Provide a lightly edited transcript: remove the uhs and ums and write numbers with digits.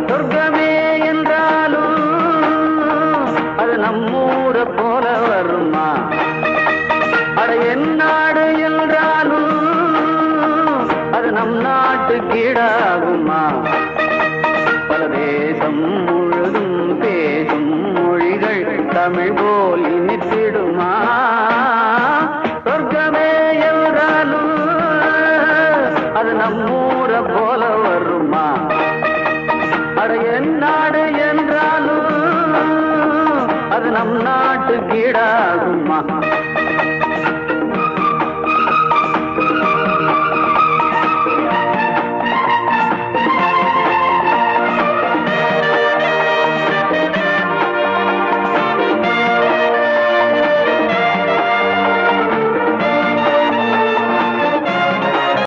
சொர்க்கமே என்றாலும் அது நம்மூர போல வருமா? அட என் நாடு என்றாலும் அது நம் நாட்டு கீழாகுமா? பல தேசம் முழுதும் பேசும் மொழிகள் தமிழ் போல் இனித்திடுமா? சொர்க்கமே என்றாலும் அது நம்மூர போல